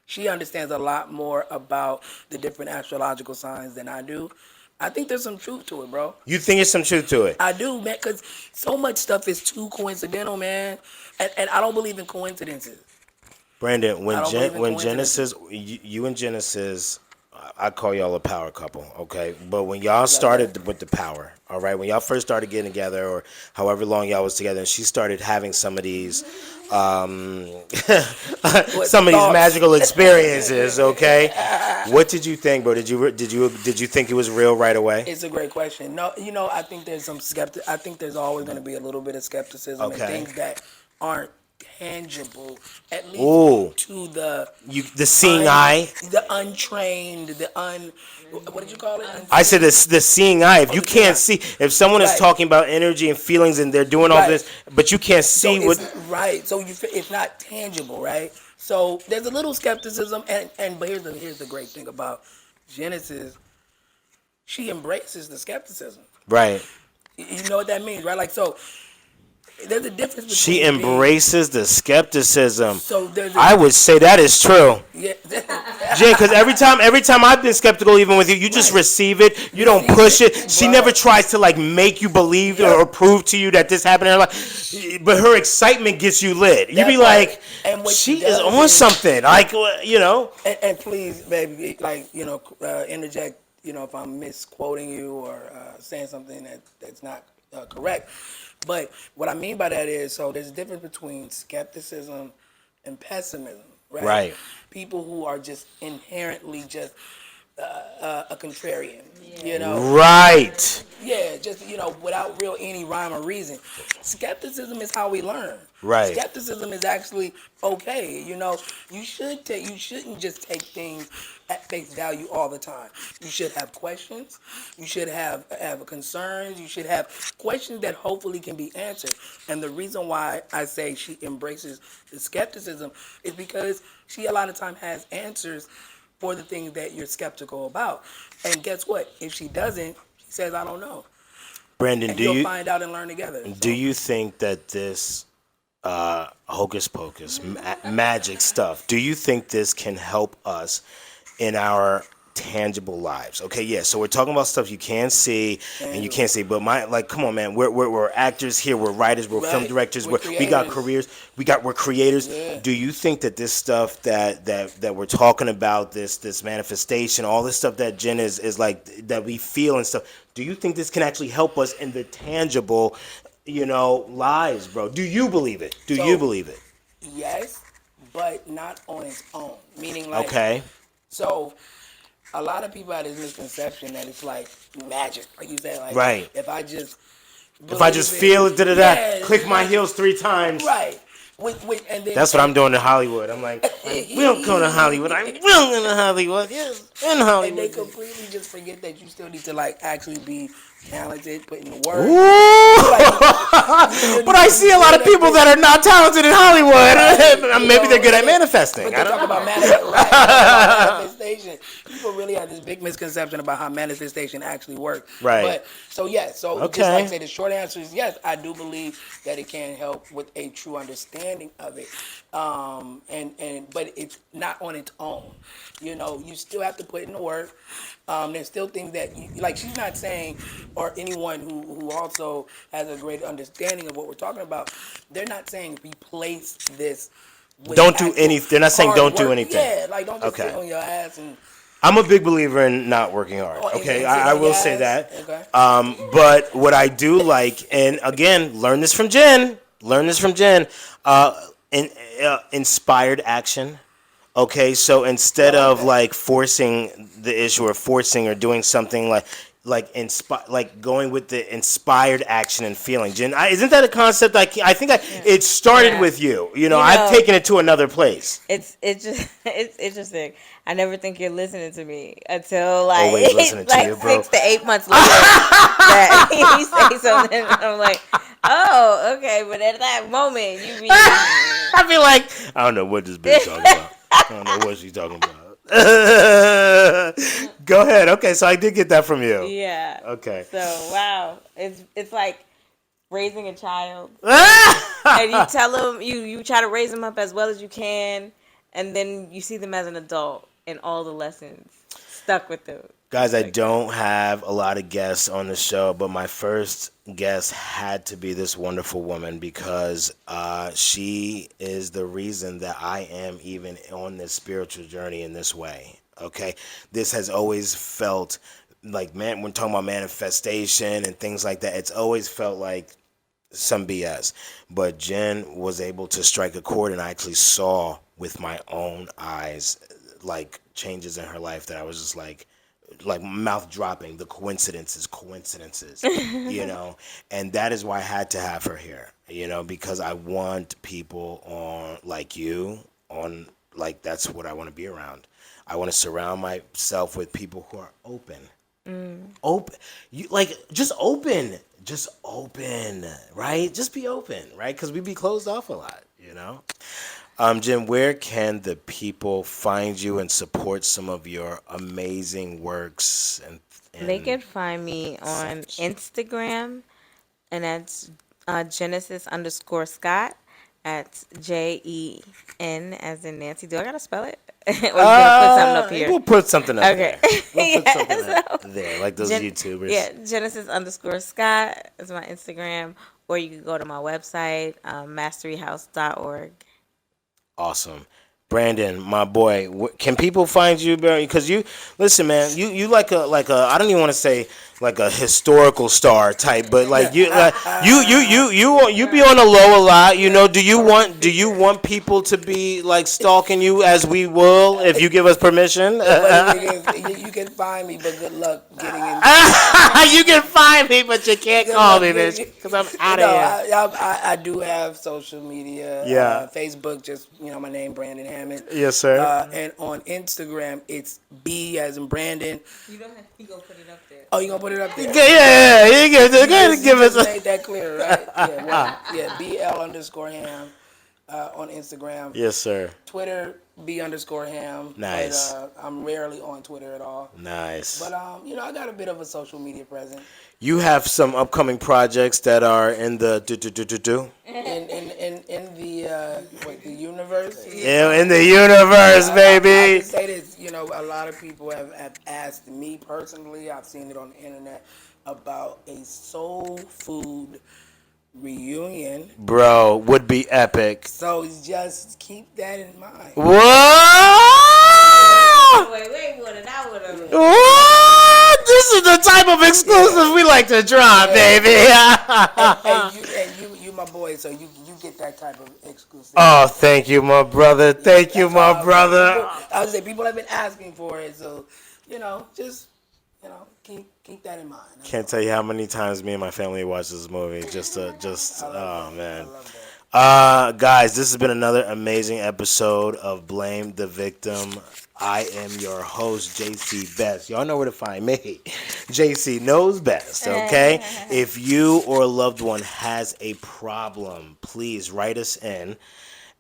She understands a lot more about the different astrological signs than I do. I think there's some truth to it, bro. You think there's some truth to it? I do, man, because so much stuff is too coincidental, man. And I don't believe in coincidences. Brandon, when Genesis, you and Genesis, I call y'all a power couple, okay? But when y'all started with the power, all right? When y'all first started getting together, or however long y'all was together, and she started having some of these, magical experiences, okay? What did you think, bro? Did you think it was real right away? It's a great question. No, I think there's I think there's always going to be a little bit of skepticism and things that aren't tangible, at least to the seeing eye, the untrained, what did you call it? I said the seeing eye. If you can't see, if someone is talking about energy and feelings and they're doing all this, but you can't see so it's not tangible, right? So there's a little skepticism, but here's the great thing about Genesis. She embraces the skepticism, right? You know what that means, right? Like, so there's a difference between she embraces the skepticism. So I would say that is true. Yeah. Jen, because every time I've been skeptical, even with you, you just receive it. You don't push it. She never tries to like make you believe or prove to you that this happened in her life. But her excitement gets you lit. You be like, she is on something. Like, And please, baby, like, interject, if I'm misquoting you or saying something that's not correct. But what I mean by that is, so there's a difference between skepticism and pessimism, right? Right. People who are just inherently just a contrarian, Right. Yeah, just, without real any rhyme or reason. Skepticism is how we learn. Right. Skepticism is actually okay. You shouldn't just take things at face value all the time. You should have questions. You should have concerns. You should have questions that hopefully can be answered. And the reason why I say she embraces the skepticism is because she a lot of time has answers for the things that you're skeptical about. And guess what? If she doesn't, she says, I don't know. Brandon, and you'll find out and learn together. Do you think that this hocus pocus, magic stuff, do you think this can help us in our tangible lives? Okay, yeah, so we're talking about stuff you can see and you can't see, but come on, man, we're actors here, we're writers, we're film directors, we got careers, we're creators. Yeah. Do you think that this stuff that we're talking about, this manifestation, all this stuff that Jen is like, that we feel and stuff, do you think this can actually help us in the tangible, lives, bro? Do you believe it? Do you believe it? Yes, but not on its own. Meaning, like, okay. So a lot of people have this misconception that it's like magic, like you said, like, right. If I just feel it, click my heels 3 times. Right. And then, That's what I'm doing in Hollywood. I'm like, we don't go to Hollywood. I'm willing to Hollywood. Yes, in Hollywood. And they completely just forget that you still need to like actually be talented, put in the work. But I see a lot of people that are not talented in Hollywood. Maybe they're good at manifesting. But I they don't talk know. about manifestation. People really have this big misconception about how manifestation actually works. Right. But so just like I say, the short answer is yes. I do believe that it can help with a true understanding of it. But it's not on its own. You know, you still have to put in the work. There's still things that like she's not saying, or anyone who also has a great understanding of what we're talking about, they're not saying replace this. Don't do anything. They're not saying don't do anything. Yeah, like don't just sit on your ass and. I'm a big believer in not working hard. Okay, I will say that. Okay. But what I do like, and again, learn this from Jen. Inspired action. Okay, so instead of like forcing the issue or forcing or doing something like going with the inspired action and feeling. Jen, isn't that a concept? I think it started with you. You know, I've taken it to another place. It's interesting. I never think you're listening to me until Always listening to you, bro. 6 to 8 months later that you say something, and I'm like, oh, okay. But at that moment, you mean I feel like I don't know what this bitch talking about. I don't know what she's talking about. Go ahead. Okay, so I did get that from you. Yeah. Okay. So wow, it's like raising a child, and you tell them you try to raise them up as well as you can, and then you see them as an adult and all the lessons stuck with them. Guys, I don't have a lot of guests on the show, but my first guest had to be this wonderful woman because she is the reason that I am even on this spiritual journey in this way. Okay, this has always felt like, man, when talking about manifestation and things like that, it's always felt like some BS. But Jen was able to strike a chord, and I actually saw with my own eyes like changes in her life that I was just like mouth dropping. The coincidences, you know, and that is why I had to have her here, you know, because I want people on like you on, like, that's what I want to be around. I want to surround myself with people who are open. Open. You like just open, right? Just be open, right? Because we be closed off a lot, you know. Jim, where can the people find you and support some of your amazing works? And They can find me on Instagram, and that's Jenesis_Scott. That's JEN as in Nancy. Do I gotta spell it? Or you gonna put something up here? We'll put something up Okay. there. We'll put Yeah, something up so- there, like those YouTubers. Yeah, Jenesis_Scott is my Instagram, or you can go to my website, masteryhouse.org. Awesome. Brandon, my boy, can people find you, Barry? Because you, listen, man, you like a I don't even want to say like a historical star type, but like you be on the low a lot. You know, do you want people to be like stalking you as we will if you give us permission? You can find me, but good luck getting in. You can find me, but you can't call me, bitch, because I'm out of here. I do have social media. Yeah. Facebook, just my name, Brandon Hammond. Yes, sir. And on Instagram, it's B as in Brandon. You don't have to go put it up there. Oh, you gonna put it up there? Yeah. You give us. Made that clear, right? Yeah, BL_Ham on Instagram. Yes, sir. Twitter, B_Ham. Nice. But, I'm rarely on Twitter at all. Nice. But I got a bit of a social media presence. You have some upcoming projects that are in the In the universe. Yeah, in the universe, baby. I can say this, a lot of people have asked me personally. I've seen it on the internet about a soul food reunion. Bro, would be epic. So just keep that in mind. What? Wait, what? What? This is the type of exclusive we like to drop, baby. and you my boy, so you get that type of exclusive. Oh, thank you, my brother. Thank you, my brother. I would say people have been asking for it, so just keep that in mind. Can't tell you how many times me and my family watched this movie. Oh man. Guys, this has been another amazing episode of Blame the Victim. I am your host, JC Best. Y'all know where to find me. JC knows best, okay? If you or a loved one has a problem, please write us in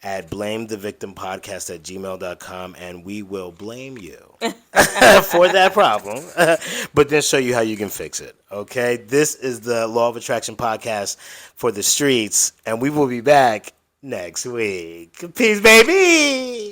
at blamethevictimpodcast@gmail.com, and we will blame you for that problem, but then show you how you can fix it, okay? This is the Law of Attraction podcast for the Streetz, and we will be back next week. Peace, baby!